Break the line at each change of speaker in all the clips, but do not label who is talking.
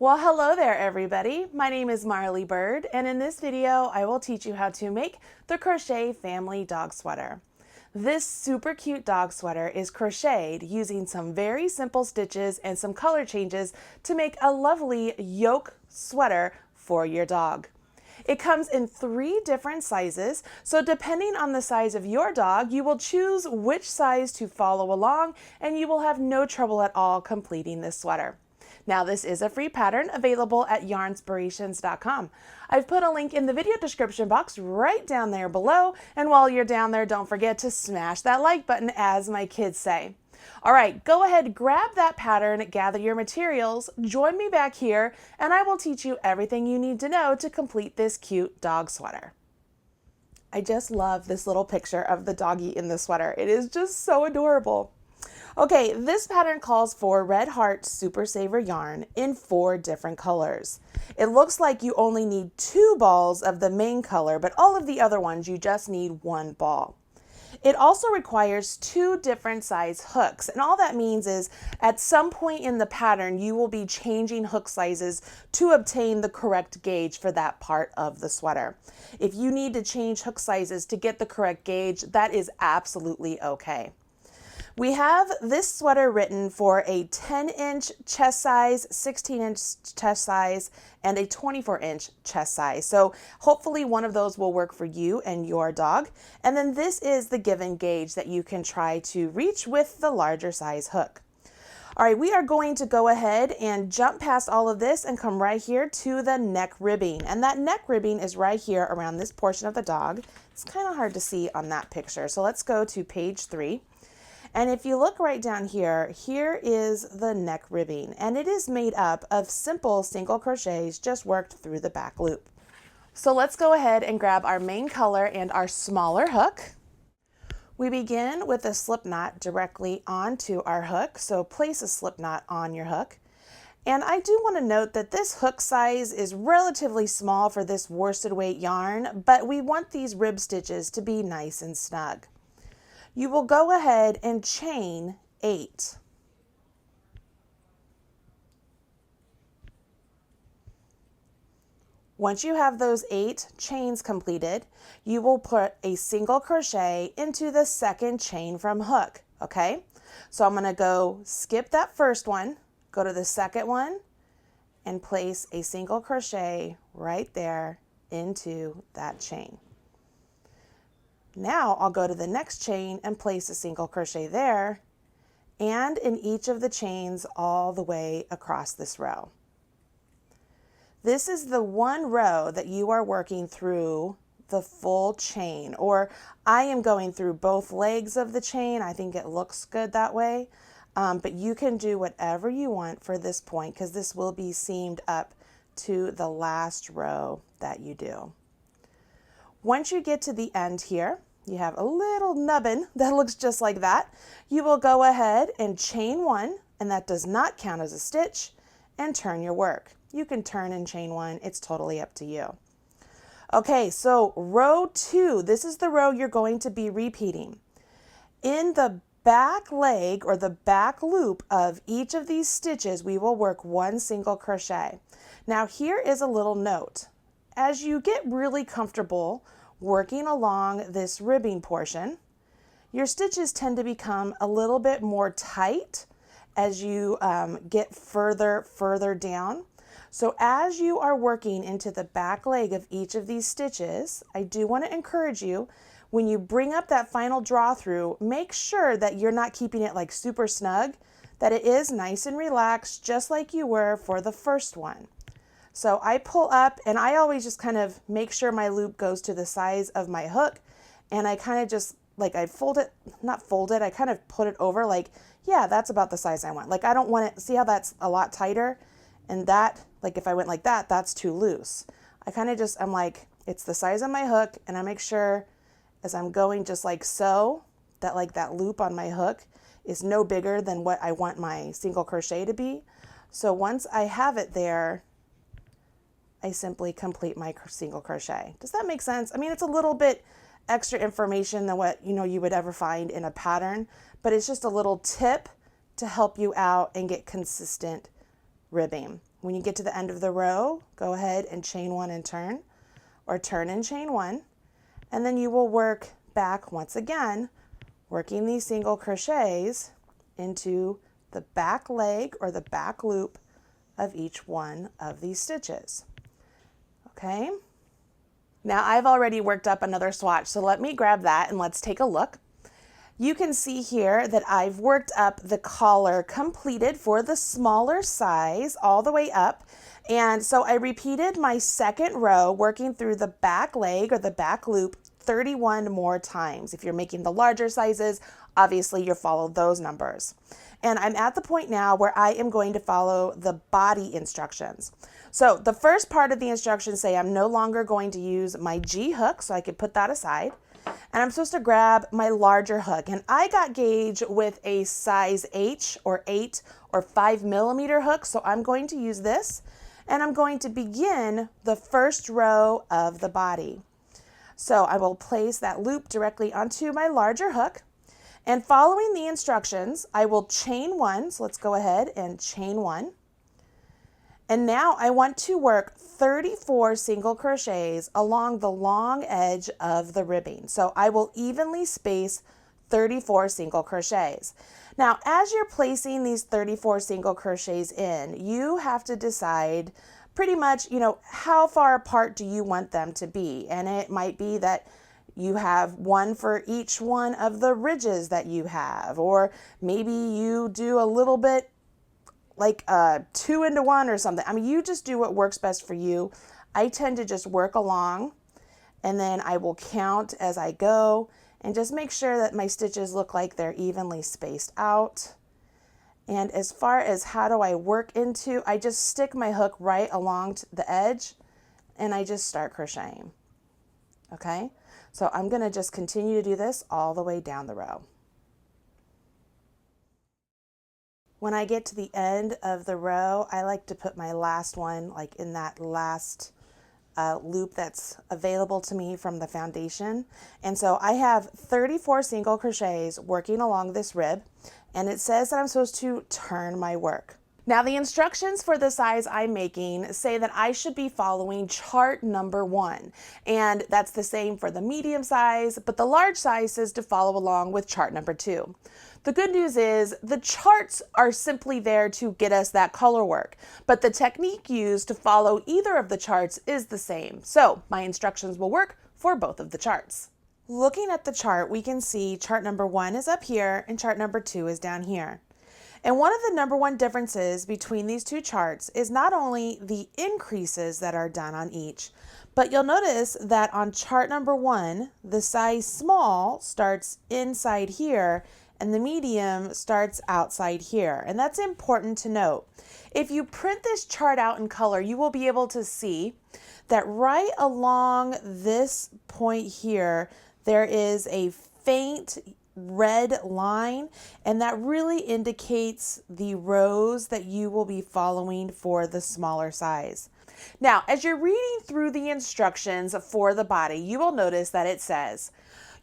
Well, hello there everybody. My name is Marley Bird, and in this video I will teach you how to make the Crochet family dog sweater. This super cute dog sweater is crocheted using some very simple stitches and some color changes to make a lovely yoke sweater for your dog. It comes in 3 different sizes, so depending on the size of your dog, you will choose which size to follow along and you will have no trouble at all completing this sweater. Now, this is a free pattern available at Yarnspirations.com. I've put a link in the video description box right down there below, and while you're down there, don't forget to smash that like button, as my kids say. All right, go ahead, grab that pattern, gather your materials, join me back here, and I will teach you everything you need to know to complete this cute dog sweater. I just love this little picture of the doggy in the sweater. It is just so adorable. Okay, this pattern calls for Red Heart Super Saver yarn in 4 different colors. It looks like you only need 2 balls of the main color, but all of the other ones you just need 1 ball. It also requires 2 different size hooks, and all that means is at some point in the pattern you will be changing hook sizes to obtain the correct gauge for that part of the sweater. If you need to change hook sizes to get the correct gauge, that is absolutely okay. We have this sweater written for a 10-inch chest size, 16-inch chest size, and a 24-inch chest size. So hopefully one of those will work for you and your dog. And then this is the given gauge that you can try to reach with the larger size hook. All right, we are going to go ahead and jump past all of this and come right here to the neck ribbing. And that neck ribbing is right here around this portion of the dog. It's kind of hard to see on that picture. So let's go to page 3. And if you look right down here, here is the neck ribbing, and it is made up of simple single crochets just worked through the back loop. So let's go ahead and grab our main color and our smaller hook. We begin with a slip knot directly onto our hook, so place a slip knot on your hook. And I do want to note that this hook size is relatively small for this worsted weight yarn, but we want these rib stitches to be nice and snug. You will go ahead and chain 8. Once you have those 8 chains completed, you will put a single crochet into the second chain from hook, okay? So I'm going to go skip that first one, go to the second one, and place a single crochet right there into that chain. Now I'll go to the next chain and place a single crochet there and in each of the chains all the way across this row. This is the one row that you are working through the full chain, or I am going through both legs of the chain. I think it looks good that way, but you can do whatever you want for this point because this will be seamed up to the last row that you do. Once you get to the end here, you have a little nubbin that looks just like that. You will go ahead and chain 1, and that does not count as a stitch, and turn your work. You can turn and chain 1, it's totally up to you. Okay, so row 2, this is the row you're going to be repeating. In the back leg or the back loop of each of these stitches, we will work 1 single crochet. Now here is a little note. As you get really comfortable working along this ribbing portion, your stitches tend to become a little bit more tight as you get further down. So as you are working into the back leg of each of these stitches, I do want to encourage you, when you bring up that final draw through, make sure that you're not keeping it like super snug, that it is nice and relaxed just like you were for the first one. So I pull up and I always just kind of make sure my loop goes to the size of my hook, and I kind of just like I fold it, not fold it, I kind of put it over like, yeah, that's about the size I want. Like I don't want it, see how that's a lot tighter, and that, like if I went like that, that's too loose. I kind of just, I'm like, it's the size of my hook, and I make sure as I'm going just like so, that like that loop on my hook is no bigger than what I want my single crochet to be. So once I have it there, I simply complete my single crochet. Does that make sense? I mean, it's a little bit extra information than what you would ever find in a pattern, but it's just a little tip to help you out and get consistent ribbing. When you get to the end of the row, go ahead and chain one and turn, or turn and chain one, and then you will work back once again, working these single crochets into the back leg or the back loop of each one of these stitches. Okay? Now I've already worked up another swatch, so let me grab that and let's take a look. You can see here that I've worked up the collar completed for the smaller size all the way up. And so I repeated my second row working through the back leg or the back loop 31 more times. If you're making the larger sizes, obviously you'll follow those numbers. And I'm at the point now where I am going to follow the body instructions. So the first part of the instructions say I'm no longer going to use my G hook, so I could put that aside. And I'm supposed to grab my larger hook. And I got gauge with a size H or 8 or 5 millimeter hook. So I'm going to use this and I'm going to begin the first row of the body. So I will place that loop directly onto my larger hook. And following the instructions, I will chain one. So let's go ahead and chain one. And now I want to work 34 single crochets along the long edge of the ribbing. So I will evenly space 34 single crochets. Now, as you're placing these 34 single crochets in, you have to decide pretty much, how far apart do you want them to be? And it might be that you have one for each one of the ridges that you have, or maybe you do a little bit like 2 into 1 or something. I mean, you just do what works best for you. I tend to just work along and then I will count as I go and just make sure that my stitches look like they're evenly spaced out. And as far as how do I work into, I just stick my hook right along the edge and I just start crocheting. Okay, so I'm gonna just continue to do this all the way down the row. When I get to the end of the row, I like to put my last one like in that last loop that's available to me from the foundation. And so I have 34 single crochets working along this rib, and it says that I'm supposed to turn my work. Now the instructions for the size I'm making say that I should be following chart number 1, and that's the same for the medium size, but the large size says to follow along with chart number 2. The good news is the charts are simply there to get us that color work, but the technique used to follow either of the charts is the same. So my instructions will work for both of the charts. Looking at the chart, we can see chart number 1 is up here and chart number 2 is down here. And one of the number one differences between these two charts is not only the increases that are done on each, but you'll notice that on chart number 1, the size small starts inside here and the medium starts outside here. And that's important to note. If you print this chart out in color, you will be able to see that right along this point here, there is a faint red line, and that really indicates the rows that you will be following for the smaller size. Now, as you're reading through the instructions for the body, you will notice that it says,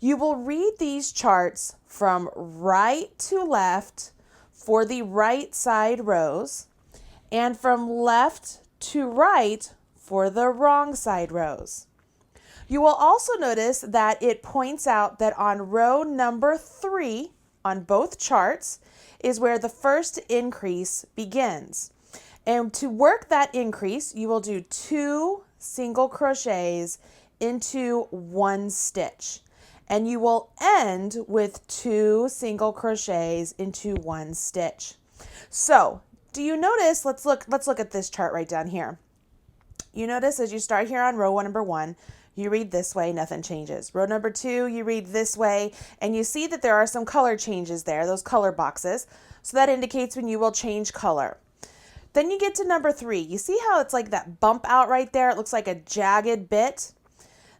you will read these charts from right to left for the right side rows and from left to right for the wrong side rows. You will also notice that it points out that on row number 3 on both charts is where the first increase begins. And to work that increase, you will do 2 single crochets into 1 stitch. And you will end with 2 single crochets into 1 stitch. So, do you notice, let's look at this chart right down here. You notice as you start here on row number 1, you read this way, nothing changes. Row number 2, you read this way, and you see that there are some color changes there, those color boxes. So that indicates when you will change color. Then you get to number 3. You see how it's like that bump out right there? It looks like a jagged bit.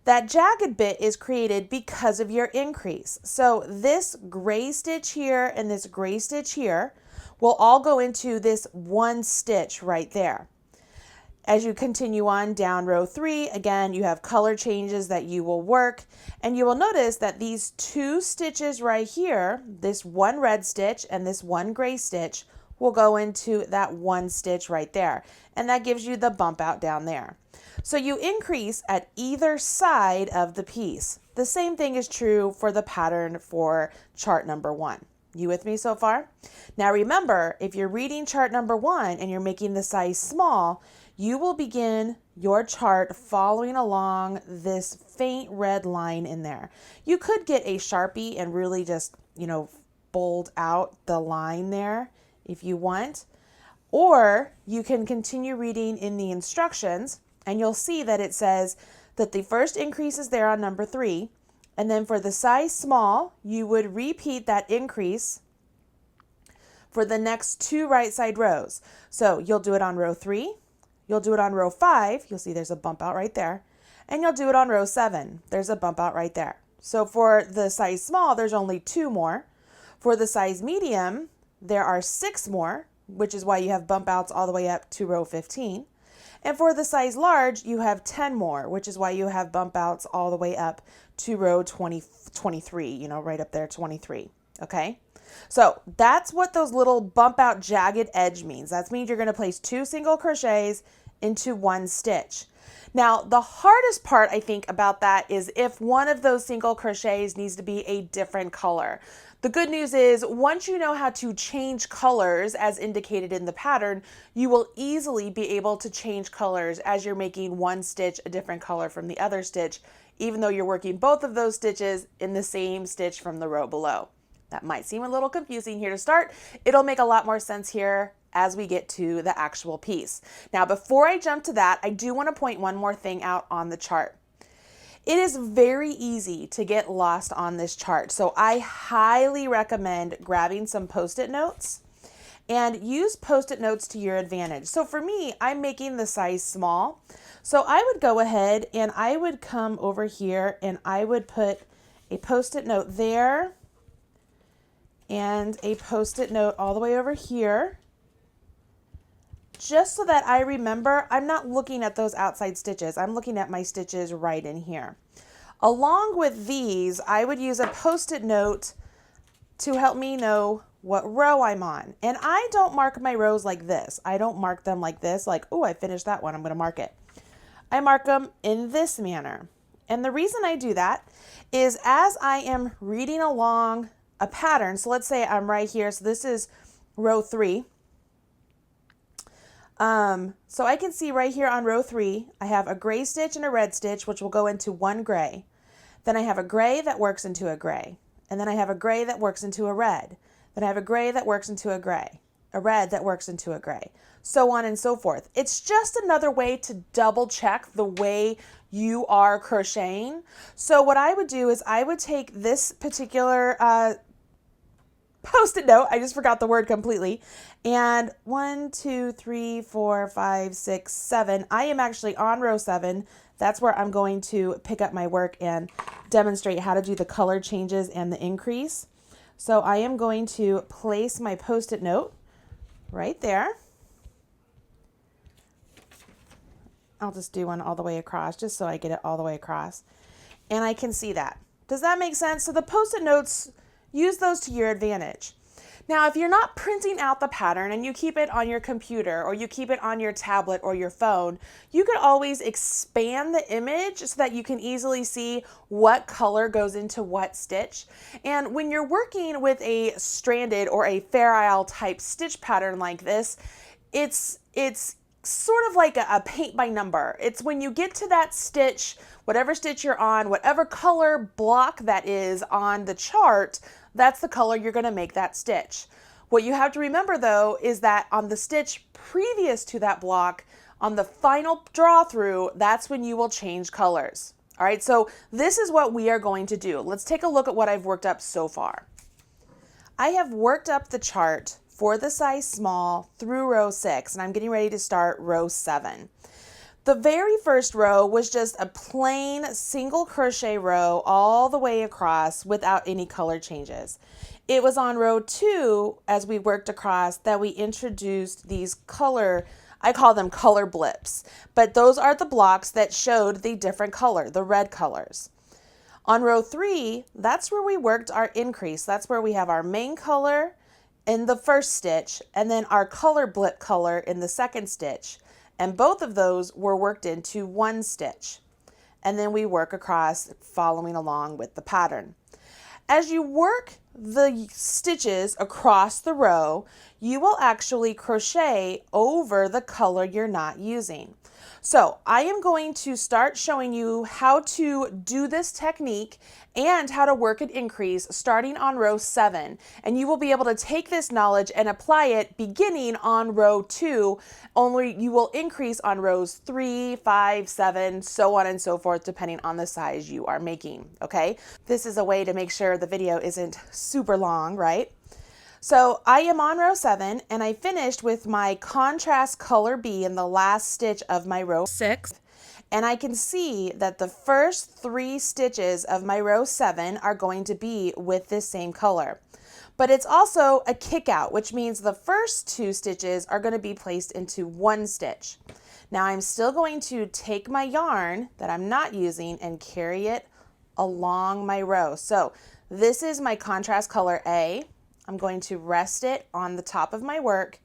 That jagged bit is created because of your increase. So this gray stitch here and this gray stitch here will all go into this 1 stitch right there. As you continue on down row 3, again, you have color changes that you will work, and you will notice that these 2 stitches right here, this 1 red stitch and this 1 gray stitch, will go into that one stitch right there. And that gives you the bump out down there. So you increase at either side of the piece. The same thing is true for the pattern for chart number 1. You with me so far? Now remember, if you're reading chart number 1 and you're making the size small, you will begin your chart following along this faint red line in there. You could get a Sharpie and really just, bold out the line there if you want. Or you can continue reading in the instructions and you'll see that it says that the first increase is there on number 3. And then for the size small, you would repeat that increase for the next 2 right side rows. So you'll do it on row 3, you'll do it on row 5, you'll see there's a bump out right there, and you'll do it on row 7, there's a bump out right there. So for the size small, there's only 2 more. For the size medium, there are 6 more, which is why you have bump outs all the way up to row 15. And for the size large, you have 10 more, which is why you have bump outs all the way up to row 23, right up there, 23, okay? So that's what those little bump out jagged edge means. That means you're gonna place 2 single crochets into 1 stitch. Now, the hardest part, I think, about that is if one of those single crochets needs to be a different color. The good news is once you know how to change colors as indicated in the pattern, you will easily be able to change colors as you're making one stitch a different color from the other stitch, even though you're working both of those stitches in the same stitch from the row below. That might seem a little confusing here to start. It'll make a lot more sense here as we get to the actual piece. Now, before I jump to that, I do want to point one more thing out on the chart. It is very easy to get lost on this chart, so I highly recommend grabbing some Post-it notes and use Post-it notes to your advantage. So for me, I'm making the size small, so I would go ahead and I would come over here and I would put a Post-it note there and a Post-it note all the way over here, just so that I remember I'm not looking at those outside stitches. I'm looking at my stitches right in here. Along with these, I would use a Post-it note to help me know what row I'm on. And I don't mark my rows like this. I don't mark them like this, like, oh, I finished that one, I'm gonna mark it. I mark them in this manner. And the reason I do that is as I am reading along a pattern, so let's say I'm right here, so this is row 3. So I can see right here on row 3, I have a gray stitch and a red stitch, which will go into one gray. Then I have a gray that works into a gray. And then I have a gray that works into a red. Then I have a gray that works into a gray, a red that works into a gray, so on and so forth. It's just another way to double check the way you are crocheting. So what I would do is I would take this particular Post-it note, I just forgot the word completely, and 1, 2, 3, 4, 5, 6, 7. I am actually on row 7. That's where I'm going to pick up my work and demonstrate how to do the color changes and the increase. So I am going to place my Post-it note right there. I'll just do one all the way across just so I get it all the way across. And I can see that. Does that make sense? So the Post-it notes, use those to your advantage. Now, if you're not printing out the pattern and you keep it on your computer or you keep it on your tablet or your phone, you could always expand the image so that you can easily see what color goes into what stitch. And when you're working with a stranded or a Fair Isle type stitch pattern like this, it's sort of like a paint by number. It's when you get to that stitch, whatever stitch you're on, whatever color block that is on the chart, that's the color you're going to make that stitch. What you have to remember though is that on the stitch previous to that block, on the final draw through, that's when you will change colors. All right, so this is what we are going to do. Let's take a look at what I've worked up so far. I have worked up the chart for the size small through row 6, and I'm getting ready to start row 7. The very first row was just a plain single crochet row all the way across without any color changes. It was on row 2, as we worked across, that we introduced these color, I call them color blips, but those are the blocks that showed the different color, the red colors. On row 3, that's where we worked our increase. That's where we have our main color in the first stitch and then our color blip color in the second stitch. And both of those were worked into one stitch. And then we work across following along with the pattern. As you work the stitches across the row, you will actually crochet over the color you're not using. So I am going to start showing you how to do this technique and how to work an increase starting on row 7. And you will be able to take this knowledge and apply it beginning on row 2, only you will increase on rows 3, 5, 7, so on and so forth, depending on the size you are making, okay? This is a way to make sure the video isn't super long, right? So I am on row 7 and I finished with my contrast color B in the last stitch of my row 6. And I can see that the first 3 stitches of my row 7 are going to be with this same color. But it's also a kick out, which means the first 2 stitches are going to be placed into one stitch. Now I'm still going to take my yarn that I'm not using and carry it along my row. So this is my contrast color A. I'm going to rest it on the top of my work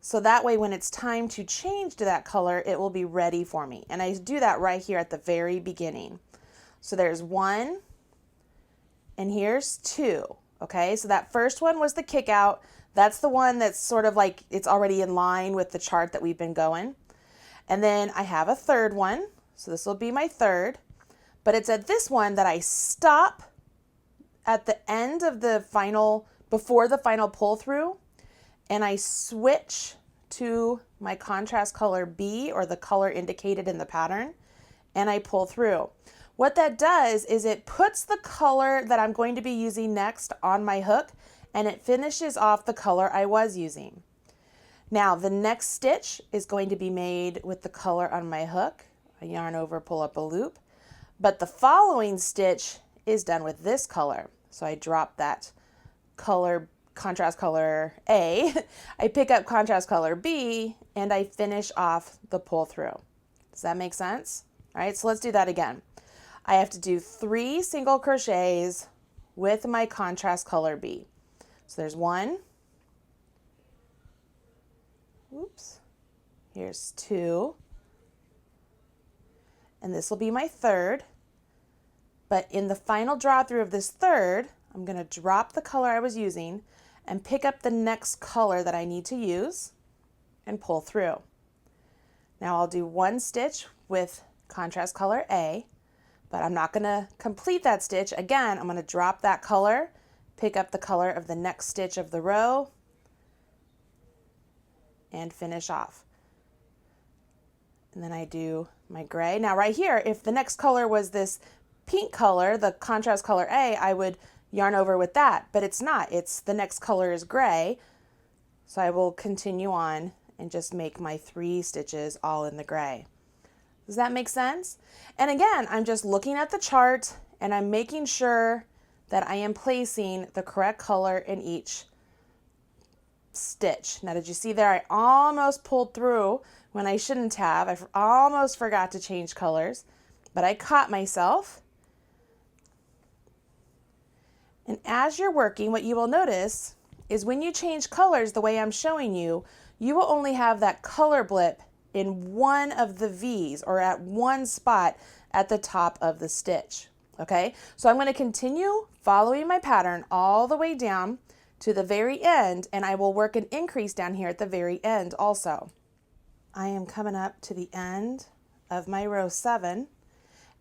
so that way when it's time to change to that color, it will be ready for me. And I do that right here at the very beginning. So there's 1 and here's 2. Okay, so that first one was the kick out. That's the one that's sort of like it's already in line with the chart that we've been going. And then I have a third one. So this will be my third. But it's at this one that I stop at the end of the final, before the final pull through, and I switch to my contrast color B, or the color indicated in the pattern, and I pull through. What that does is it puts the color that I'm going to be using next on my hook, and it finishes off the color I was using. Now the next stitch is going to be made with the color on my hook. I yarn over, pull up a loop, but the following stitch is done with this color. So I drop that color, contrast color A, I pick up contrast color B, and I finish off the pull through. Does that make sense? All right, so let's do that again. I have to do 3 single crochets with my contrast color B. So there's 1, oops, here's 2, and this will be my third. But in the final draw through of this third, I'm going to drop the color I was using and pick up the next color that I need to use and pull through. Now I'll do 1 stitch with contrast color A, but I'm not going to complete that stitch. Again, I'm going to drop that color, pick up the color of the next stitch of the row, and finish off. And then I do my gray. Now right here, if the next color was this pink color, the contrast color A, I would yarn over with that, but it's not. It's the next color is gray. So I will continue on and just make my 3 stitches all in the gray. Does that make sense? And again, I'm just looking at the chart and I'm making sure that I am placing the correct color in each stitch. Now, did you see there? I almost pulled through when I shouldn't have. I almost forgot to change colors, but I caught myself. And as you're working, what you will notice is when you change colors the way I'm showing you, you will only have that color blip in one of the V's, or at one spot at the top of the stitch. Okay, so I'm going to continue following my pattern all the way down to the very end, and I will work an increase down here at the very end also. I am coming up to the end of my row 7,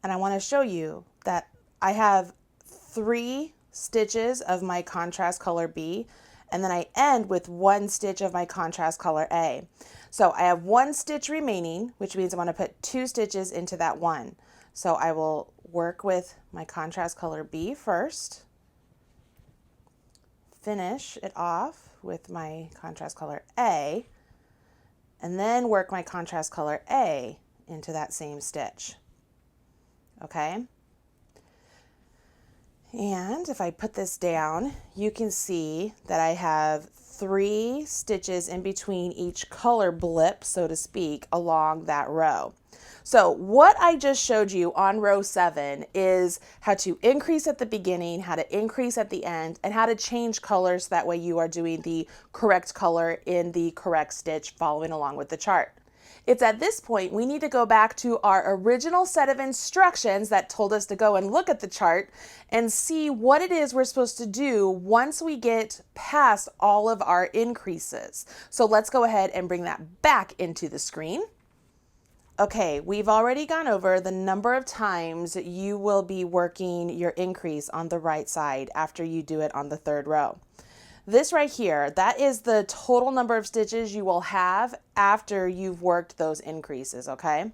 and I want to show you that I have 3 stitches of my contrast color B, and then I end with 1 stitch of my contrast color A. So I have 1 stitch remaining, which means I'm going to put 2 stitches into that 1. So I will work with my contrast color B first, finish it off with my contrast color A, and then work my contrast color A into that same stitch. Okay? And if I put this down, you can see that I have 3 stitches in between each color blip, so to speak, along that row. So what I just showed you on row 7 is how to increase at the beginning, how to increase at the end, and how to change colors so that way you are doing the correct color in the correct stitch following along with the chart. It's at this point we need to go back to our original set of instructions that told us to go and look at the chart and see what it is we're supposed to do once we get past all of our increases. So let's go ahead and bring that back into the screen. Okay, we've already gone over the number of times you will be working your increase on the right side after you do it on the 3rd row. This right here, that is the total number of stitches you will have after you've worked those increases, okay?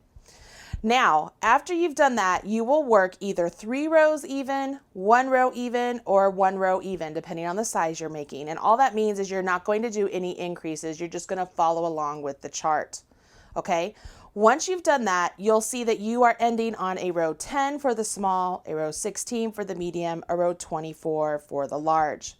Now, after you've done that, you will work either 3 rows even, 1 row even, or 1 row even, depending on the size you're making. And all that means is you're not going to do any increases. You're just going to follow along with the chart, okay? Once you've done that, you'll see that you are ending on a row 10 for the small, a row 16 for the medium, a row 24 for the large.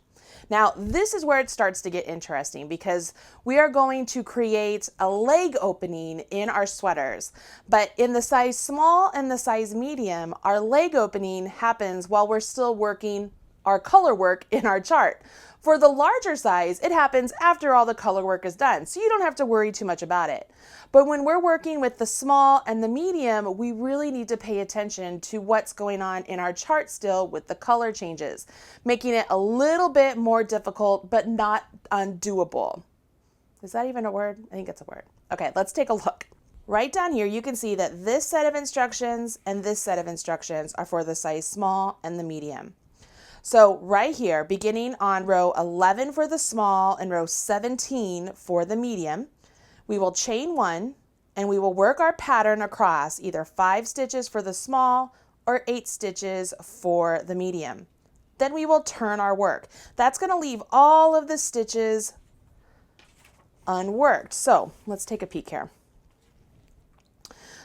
Now, this is where it starts to get interesting because we are going to create a leg opening in our sweaters. But in the size small and the size medium, our leg opening happens while we're still working our color work in our chart. For the larger size, it happens after all the color work is done, so you don't have to worry too much about it. But when we're working with the small and the medium, we really need to pay attention to what's going on in our chart still with the color changes, making it a little bit more difficult, but not undoable. Is that even a word? I think it's a word. Okay, let's take a look. Right down here, you can see that this set of instructions and this set of instructions are for the size small and the medium. So right here, beginning on row 11 for the small and row 17 for the medium, we will chain 1 and we will work our pattern across either 5 stitches for the small or 8 stitches for the medium. Then we will turn our work. That's going to leave all of the stitches unworked. So let's take a peek here.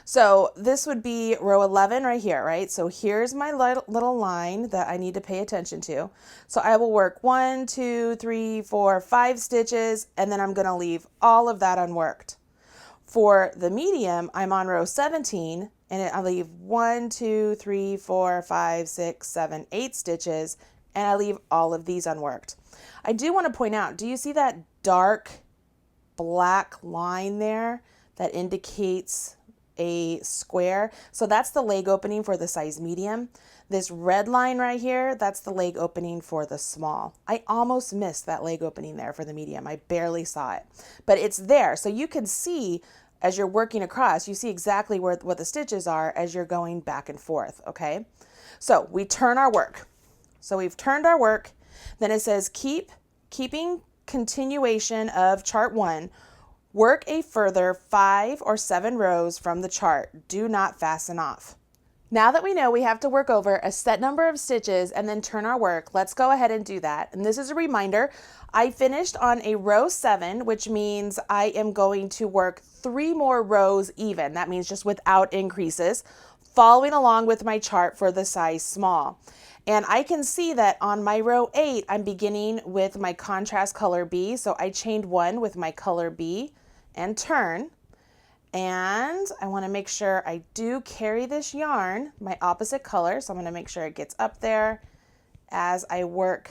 So this would be row 11 right here, right? So here's my little line that I need to pay attention to. So I will work 1, 2, 3, 4, 5 stitches, and then I'm going to leave all of that unworked. For the medium, I'm on row 17, and I leave 1, 2, 3, 4, 5, 6, 7, 8 stitches, and I leave all of these unworked. I do want to point out, do you see that dark black line there that indicates a square? So that's the leg opening for the size medium. This red line right here, that's the leg opening for the small. I almost missed that leg opening there for the medium. I barely saw it, but it's there. So you can see as you're working across, you see exactly what the stitches are as you're going back and forth, okay? So we turn our work. So we've turned our work. Then it says keeping continuation of chart 1, work a further 5 or 7 rows from the chart. Do not fasten off. Now that we know we have to work over a set number of stitches and then turn our work, let's go ahead and do that. And this is a reminder, I finished on a row 7, which means I am going to work 3 more rows even. That means just without increases, following along with my chart for the size small. And I can see that on my row 8, I'm beginning with my contrast color B. So I chained 1 with my color B and turn. And I want to make sure I do carry this yarn, my opposite color. So I'm going to make sure it gets up there as I work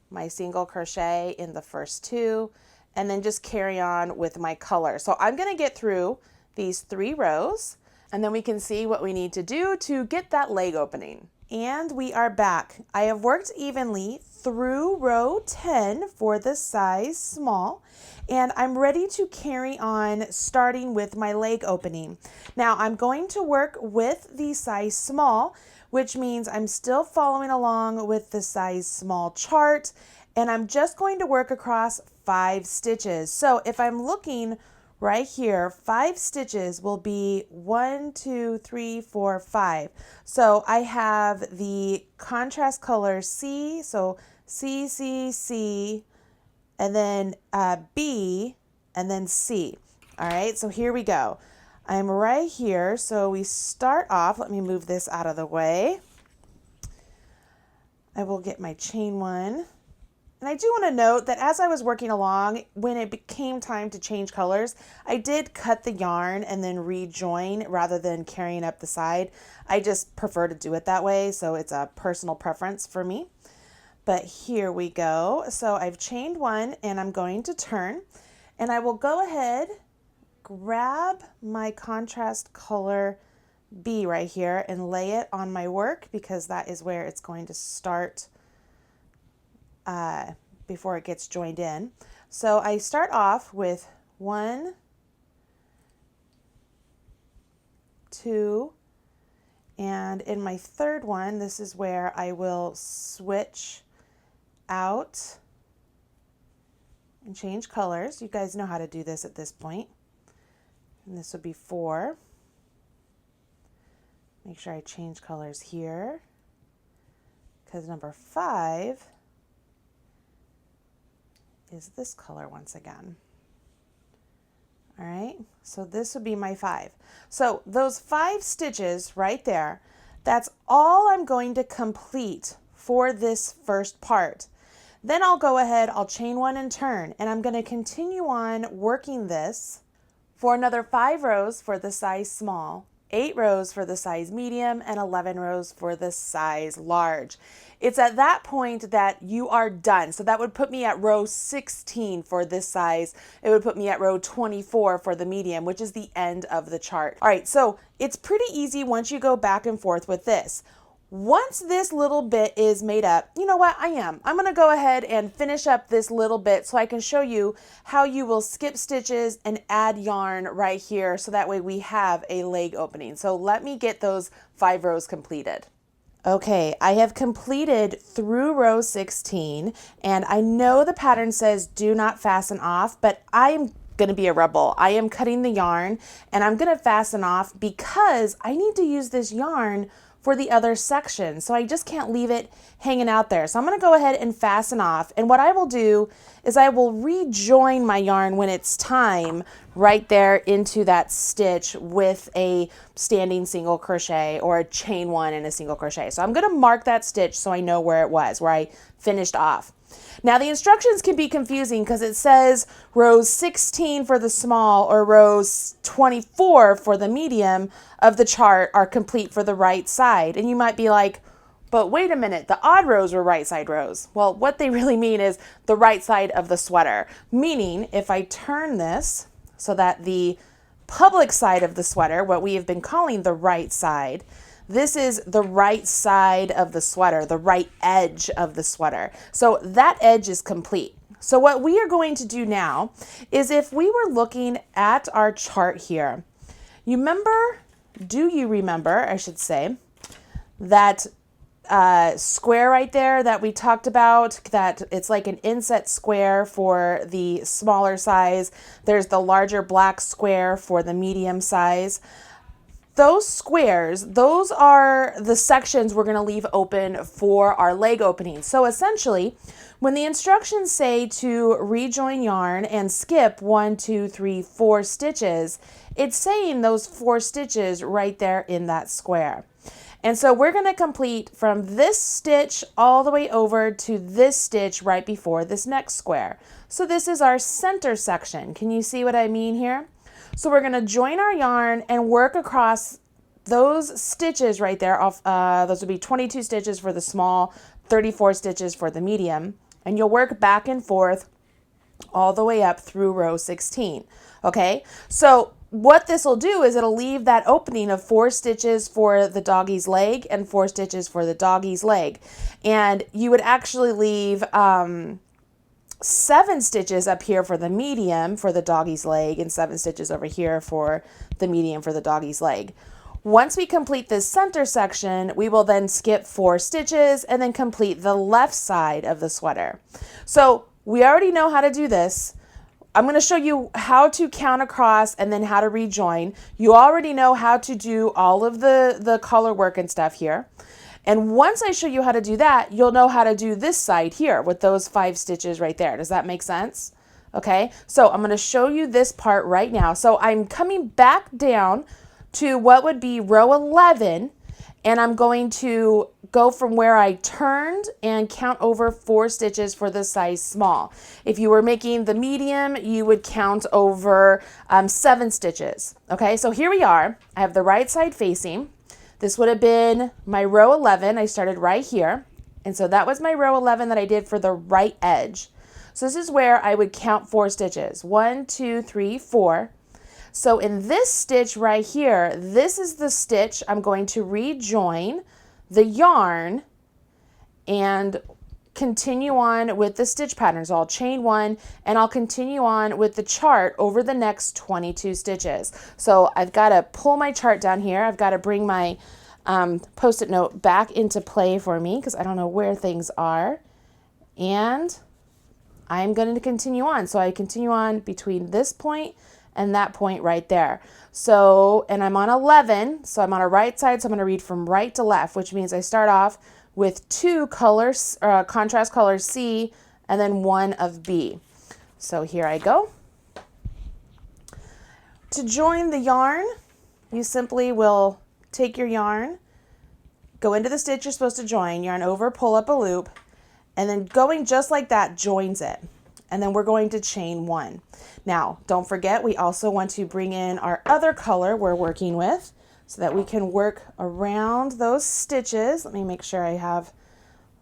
my single crochet in the first 2, and then just carry on with my color. So I'm going to get through these 3 rows, and then we can see what we need to do to get that leg opening. And we are back. I have worked evenly through row 10 for the size small, and I'm ready to carry on starting with my leg opening. Now I'm going to work with the size small, which means I'm still following along with the size small chart, and I'm just going to work across 5 stitches. So if I'm looking right here, 5 stitches will be 1, 2, 3, 4, 5. So I have the contrast color C, so C, C, C, and then B, and then C. All right, so here we go. I'm right here, so we start off, let me move this out of the way. I will get my chain 1. And I do want to note that as I was working along, when it became time to change colors, I did cut the yarn and then rejoin rather than carrying up the side. I just prefer to do it that way, so it's a personal preference for me. But here we go. So I've chained one and I'm going to turn, and I will go ahead, grab my contrast color B right here and lay it on my work, because that is where it's going to start before it gets joined in. So I start off with 1, 2, and in my third one, this is where I will switch out and change colors. You guys know how to do this at this point. And this would be 4. Make sure I change colors here, because number 5 is this color once again. All right, so this would be my 5. So those 5 stitches right there, that's all I'm going to complete for this first part. Then I'll go ahead, I'll chain 1 and turn, and I'm going to continue on working this for another 5 rows for the size small, 8 rows for the size medium, and 11 rows for the size large. It's at that point that you are done. So that would put me at row 16 for this size. It would put me at row 24 for the medium, which is the end of the chart. All right, so it's pretty easy once you go back and forth with this. Once this little bit is made up, you know what, I'm going to go ahead and finish up this little bit so I can show you how you will skip stitches and add yarn right here, so that way we have a leg opening. So let me get those 5 rows completed. Okay, I have completed through row 16, and I know the pattern says do not fasten off, but I'm going to be a rebel. I am cutting the yarn and I'm going to fasten off because I need to use this yarn for the other section. So I just can't leave it hanging out there. So I'm going to go ahead and fasten off. And what I will do is I will rejoin my yarn when it's time right there into that stitch with a standing single crochet or a chain 1 and a single crochet. So I'm going to mark that stitch so I know where it was, where I finished off. Now the instructions can be confusing because it says rows 16 for the small or rows 24 for the medium of the chart are complete for the right side. And you might be like, but wait a minute, the odd rows were right side rows. Well, what they really mean is the right side of the sweater. Meaning if I turn this so that the public side of the sweater, what we have been calling the right side, this is the right side of the sweater, the right edge of the sweater. So that edge is complete. So what we are going to do now is, if we were looking at our chart here, do you remember, I should say, that square right there that we talked about, that it's like an inset square for the smaller size. There's the larger black square for the medium size. Those squares, those are the sections we're going to leave open for our leg opening. So essentially, when the instructions say to rejoin yarn and skip 1, 2, 3, 4 stitches, it's saying those 4 stitches right there in that square. And so we're going to complete from this stitch all the way over to this stitch right before this next square. So this is our center section. Can you see what I mean here? So we're going to join our yarn and work across those stitches right there. Those would be 22 stitches for the small, 34 stitches for the medium. And you'll work back and forth all the way up through row 16. Okay, so what this will do is it'll leave that opening of 4 stitches for the doggy's leg and 4 stitches for the doggy's leg. And you would actually leave 7 stitches up here for the medium for the doggy's leg and 7 stitches over here for the medium for the doggy's leg. Once we complete this center section, we will then skip 4 stitches and then complete the left side of the sweater. So we already know how to do this. I'm going to show you how to count across and then how to rejoin. You already know how to do all of the color work and stuff here. And once I show you how to do that, you'll know how to do this side here with those 5 stitches right there. Does that make sense? Okay, so I'm going to show you this part right now. So I'm coming back down to what would be row 11, and I'm going to go from where I turned and count over 4 stitches for the size small. If you were making the medium, you would count over 7 stitches. Okay, so here we are. I have the right side facing. This would have been my row 11. I started right here. And so that was my row 11 that I did for the right edge. So this is where I would count 4 stitches. 1, 2, 3, 4. So in this stitch right here, this is the stitch I'm going to rejoin the yarn and continue on with the stitch pattern. So I'll chain 1 and I'll continue on with the chart over the next 22 stitches. So I've got to pull my chart down here. I've got to bring my post-it note back into play for me because I don't know where things are. And I'm going to continue on. So I continue on between this point and that point right there. So, and I'm on 11, so I'm on a right side, so I'm going to read from right to left, which means I start off with 2 colors, contrast colors C, and then 1 of B. So here I go. To join the yarn, you simply will take your yarn, go into the stitch you're supposed to join, yarn over, pull up a loop, and then going just like that joins it. And then we're going to chain 1. Now, don't forget, we also want to bring in our other color we're working with so that we can work around those stitches. Let me make sure I have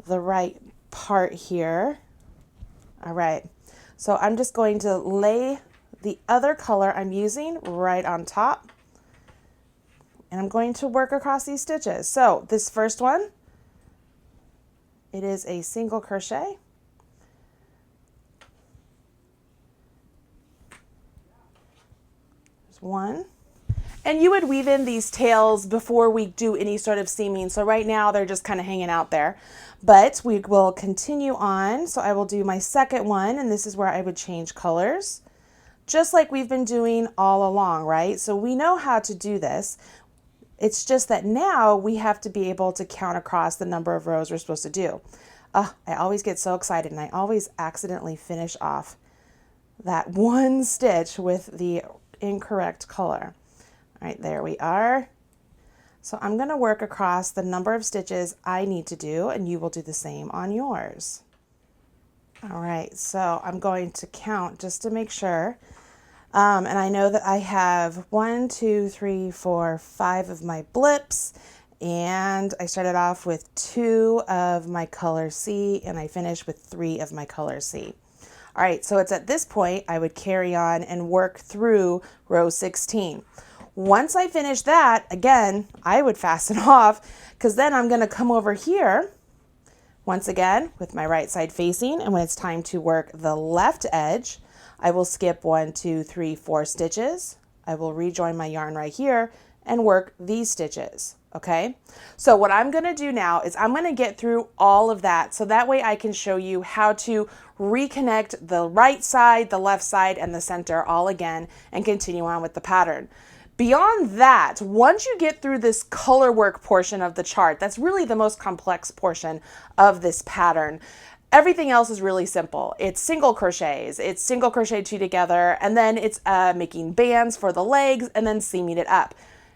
the right part here. All right, so I'm just going to lay the other color I'm using right on top. And I'm going to work across these stitches. So this first one, it is a single crochet. There's 1. And you would weave in these tails before we do any sort of seaming. So right now they're just kind of hanging out there, but we will continue on. So I will do my second one, and this is where I would change colors, just like we've been doing all along, right? So we know how to do this. It's just that now we have to be able to count across the number of rows we're supposed to do. I always get so excited and I always accidentally finish off that one stitch with the incorrect color. All right, there we are. So I'm going to work across the number of stitches I need to do, and you will do the same on yours. All right, so I'm going to count just to make sure. And I know that I have 1, 2, 3, 4, 5 of my blips, and I started off with 2 of my color C, and I finished with 3 of my color C. All right, so it's at this point I would carry on and work through row 16. Once I finish that, again, I would fasten off, because then I'm going to come over here once again with my right side facing, and when it's time to work the left edge, I will skip 1, 2, 3, 4 stitches. I will rejoin my yarn right here and work these stitches. Okay, so what I'm going to do now is I'm going to get through all of that so that way I can show you how to reconnect the right side, the left side, and the center all again and continue on with the pattern. Beyond that, once you get through this color work portion of the chart, that's really the most complex portion of this pattern. Everything else is really simple. It's single crochets, it's single crochet 2 together, and then it's making bands for the legs and then seaming it up.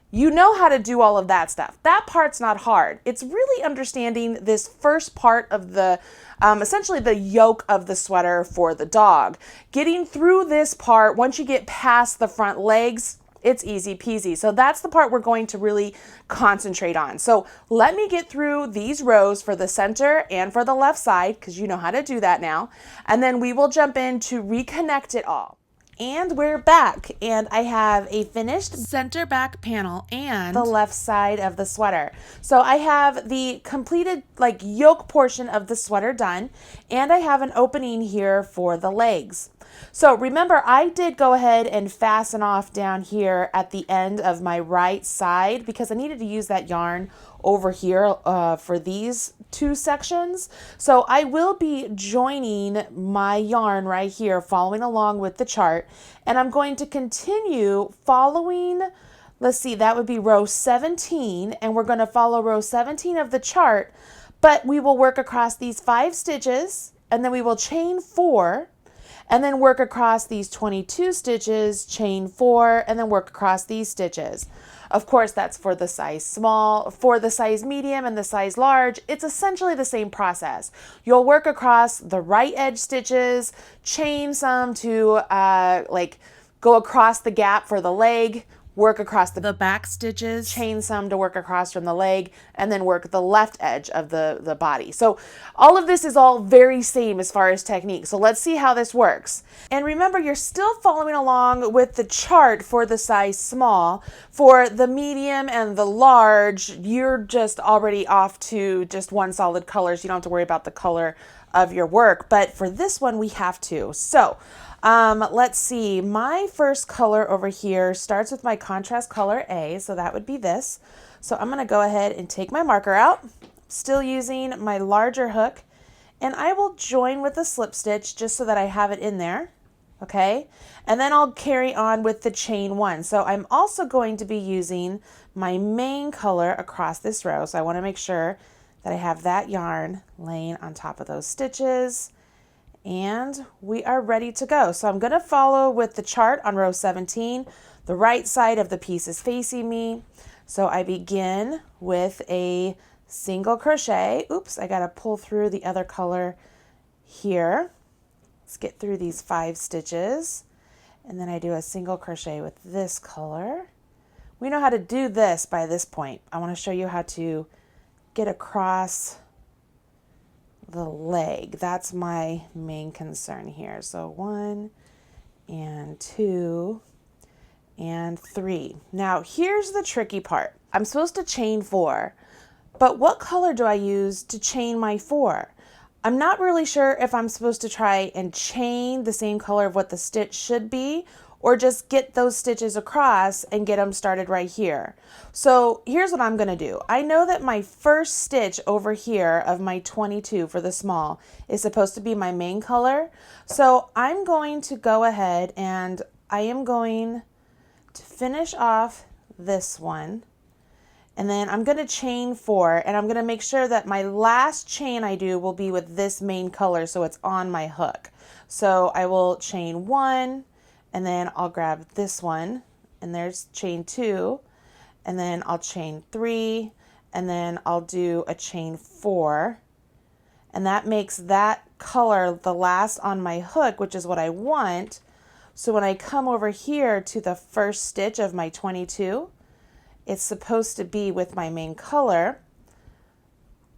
You know how to do all of that stuff. That part's not hard. It's really understanding this first part of the, essentially the yoke of the sweater for the dog. Getting through this part, once you get past the front legs, it's easy peasy. So that's the part we're going to really concentrate on. So let me get through these rows for the center and for the left side, because you know how to do that now. And then we will jump in to reconnect it all. And we're back, and I have a finished center back panel and the left side of the sweater. So I have the completed like yoke portion of the sweater done, and I have an opening here for the legs. So remember, I did go ahead and fasten off down here at the end of my right side because I needed to use that yarn over here for these 2 sections. So I will be joining my yarn right here, following along with the chart, and I'm going to continue following, let's see, that would be row 17, and we're going to follow row 17 of the chart, but we will work across these 5 stitches, and then we will chain 4, and then work across these 22 stitches, chain 4, and then work across these stitches. Of course, that's for the size small. For the size medium and the size large, it's essentially the same process. You'll work across the right edge stitches, chain some to like go across the gap for the leg, work across the back stitches, chain some to work across from the leg, and then work the left edge of the body. So all of this is all very same as far as technique. So let's see how this works. And remember, you're still following along with the chart for the size small. For the medium and the large, you're just already off to just one solid color, so you don't have to worry about the color of your work. But for this one, we have to. So let's see, my first color over here starts with my contrast color A, so that would be this. So I'm going to go ahead and take my marker out, still using my larger hook, and I will join with a slip stitch just so that I have it in there, okay? And then I'll carry on with the chain one. So I'm also going to be using my main color across this row, so I want to make sure that I have that yarn laying on top of those stitches. And we are ready to go. So I'm going to follow with the chart on row 17. The right side of the piece is facing me. So I begin with a single crochet. Oops, I got to pull through the other color here. Let's get through these 5 stitches. And then I do a single crochet with this color. We know how to do this by this point. I want to show you how to get across the leg. That's my main concern here. So 1 and 2 and 3. Now here's the tricky part. I'm supposed to chain 4, but what color do I use to chain my 4? I'm not really sure if I'm supposed to try and chain the same color of what the stitch should be, or just get those stitches across and get them started right here. So here's what I'm going to do. I know that my first stitch over here of my 22 for the small is supposed to be my main color. So I'm going to go ahead and I am going to finish off this one. And then I'm going to chain 4, and I'm going to make sure that my last chain I do will be with this main color so it's on my hook. So I will chain 1, and then I'll grab this one, and there's chain 2, and then I'll chain 3, and then I'll do a chain 4, and that makes that color the last on my hook, which is what I want. So when I come over here to the first stitch of my 22, it's supposed to be with my main color,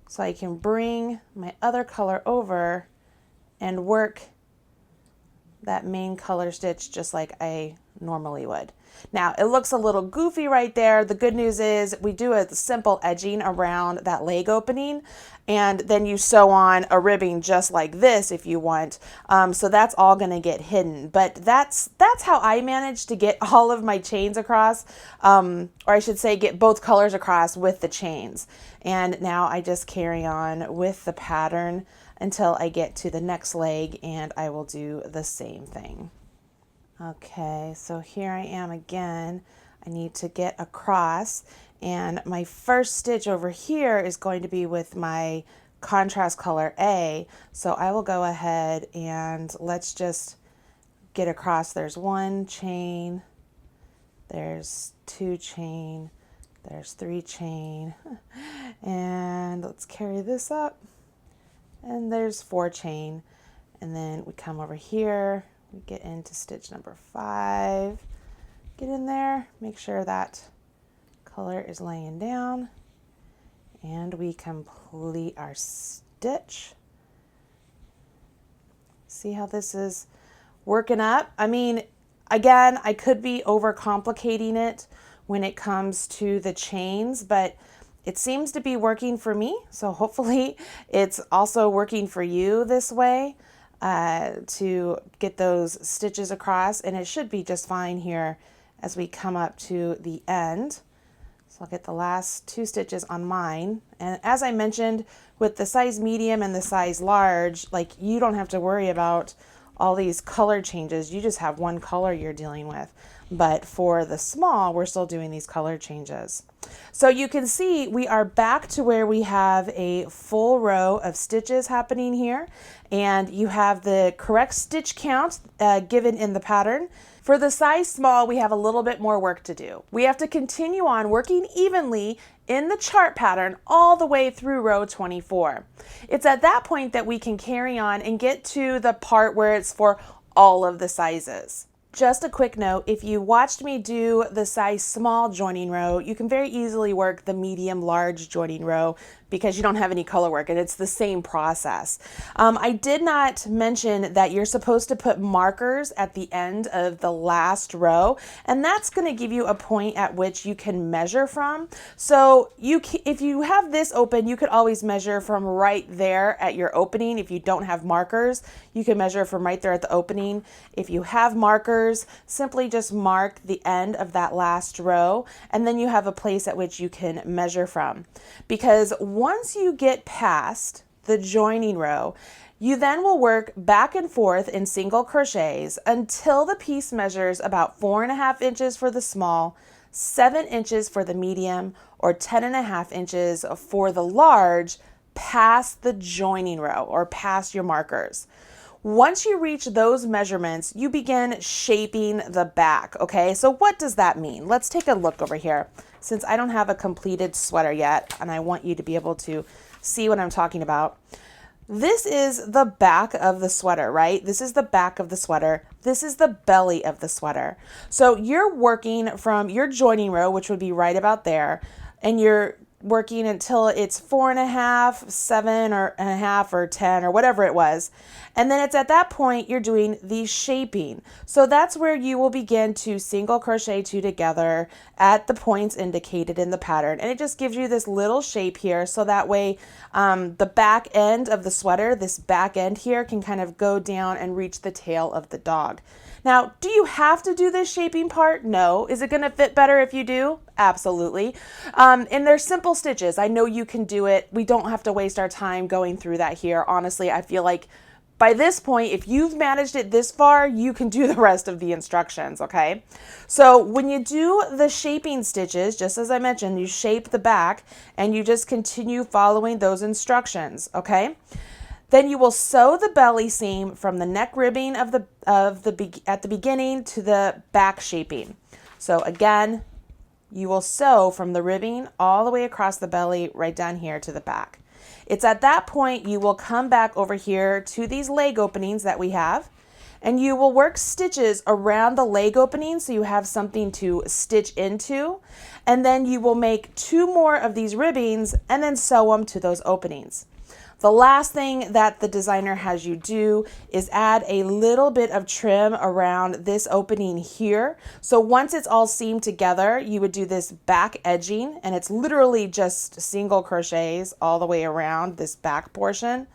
so I can bring my other color over and work that main color stitch just like I normally would. Now it looks a little goofy right there. The good news is we do a simple edging around that leg opening, and then you sew on a ribbing just like this if you want. So that's all going to get hidden, but that's how I managed to get all of my chains across, or I should say get both colors across with the chains. And now I just carry on with the pattern until I get to the next leg, and I will do the same thing. Okay, so here I am again. I need to get across, and my first stitch over here is going to be with my contrast color A. So I will go ahead and let's just get across. There's 1 chain, there's 2 chain, there's 3 chain, and let's carry this up. And there's 4 chain, and then we come over here, we get into stitch number 5, get in there, make sure that color is laying down, and we complete our stitch. See how this is working up? I mean, again, I could be overcomplicating it when it comes to the chains, but it seems to be working for me, so hopefully it's also working for you this way to get those stitches across, and it should be just fine here as we come up to the end. So I'll get the last 2 stitches on mine, and as I mentioned, with the size medium and the size large, like, you don't have to worry about all these color changes, you just have one color you're dealing with. But for the small, we're still doing these color changes. So you can see we are back to where we have a full row of stitches happening here, and you have the correct stitch count given in the pattern. For the size small, we have a little bit more work to do. We have to continue on working evenly in the chart pattern all the way through row 24. It's at that point that we can carry on and get to the part where it's for all of the sizes. Just a quick note, if you watched me do the size small joining row, you can very easily work the medium large joining row because you don't have any color work, and it's the same process. I did not mention that you're supposed to put markers at the end of the last row, and that's going to give you a point at which you can measure from. So if you have this open, you could always measure from right there at your opening. If you don't have markers, you can measure from right there at the opening. If you have markers, simply just mark the end of that last row, and then you have a place at which you can measure from. Because once you get past the joining row, you then will work back and forth in single crochets until the piece measures about 4.5 inches for the small, 7 inches for the medium, or 10.5 inches for the large past the joining row or past your markers. Once you reach those measurements, you begin shaping the back, okay? So what does that mean? Let's take a look over here. Since I don't have a completed sweater yet, and I want you to be able to see what I'm talking about. This is the back of the sweater, right? This is the back of the sweater. This is the belly of the sweater. So you're working from your joining row, which would be right about there, and you're working until it's 4.5, 7.5, or 10, or whatever it was. And then it's at that point you're doing the shaping. So that's where you will begin to single crochet 2 together at the points indicated in the pattern. And it just gives you this little shape here, so that way the back end of the sweater, this back end here, can kind of go down and reach the tail of the dog. Now, do you have to do this shaping part? No. Is it going to fit better if you do? Absolutely. And they're simple stitches. I know you can do it. We don't have to waste our time going through that here. Honestly, I feel like by this point, if you've managed it this far, you can do the rest of the instructions, okay? So when you do the shaping stitches, just as I mentioned, you shape the back and you just continue following those instructions, okay? Then you will sew the belly seam from the neck ribbing at the beginning to the back shaping. So again, you will sew from the ribbing all the way across the belly right down here to the back. It's at that point you will come back over here to these leg openings that we have, and you will work stitches around the leg opening so you have something to stitch into, and then you will make 2 more of these ribbings and then sew them to those openings. The last thing that the designer has you do is add a little bit of trim around this opening here. So once it's all seamed together, you would do this back edging, and it's literally just single crochets all the way around this back portion.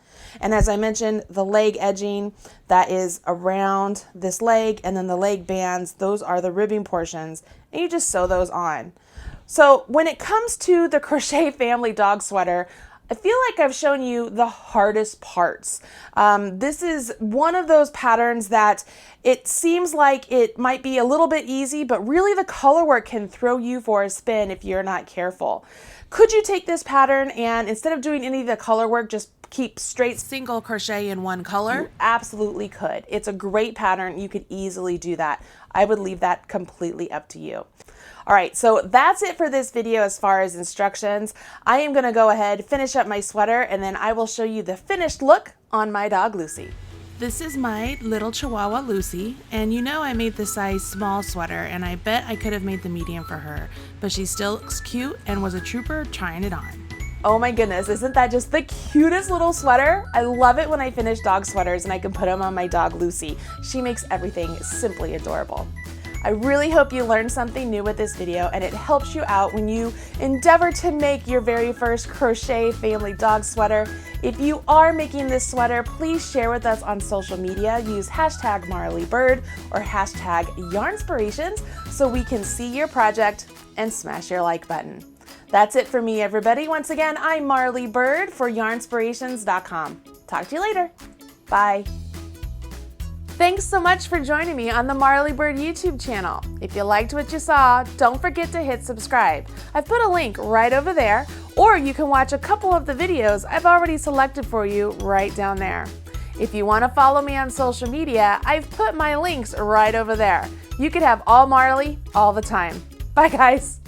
And as I mentioned, the leg edging, that is around this leg, and then the leg bands, those are the ribbing portions, and you just sew those on. So when it comes to the Crochet Family Dog Sweater, I feel like I've shown you the hardest parts. This is one of those patterns that it seems like it might be a little bit easy, but really the color work can throw you for a spin if you're not careful. Could you take this pattern and instead of doing any of the color work, just keep straight single crochet in one color? You absolutely could. It's a great pattern. You could easily do that. I would leave that completely up to you. All right, so that's it for this video as far as instructions. I am gonna go ahead, finish up my sweater, and then I will show you the finished look on my dog, Lucy. This is my little Chihuahua, Lucy, and you know I made the size small sweater, and I bet I could have made the medium for her, but she still looks cute and was a trooper trying it on. Oh my goodness, isn't that just the cutest little sweater? I love it when I finish dog sweaters and I can put them on my dog, Lucy. She makes everything simply adorable. I really hope you learned something new with this video and it helps you out when you endeavor to make your very first Crochet Family Dog Sweater. If you are making this sweater, please share with us on social media. Use hashtag #MarleyBird or hashtag Yarnspirations so we can see your project and smash your like button. That's it for me, everybody. Once again, I'm Marley Bird for Yarnspirations.com. Talk to you later. Bye. Thanks so much for joining me on the Marley Bird YouTube channel. If you liked what you saw, don't forget to hit subscribe. I've put a link right over there, or you can watch a couple of the videos I've already selected for you right down there. If you want to follow me on social media, I've put my links right over there. You could have all Marley all the time. Bye guys.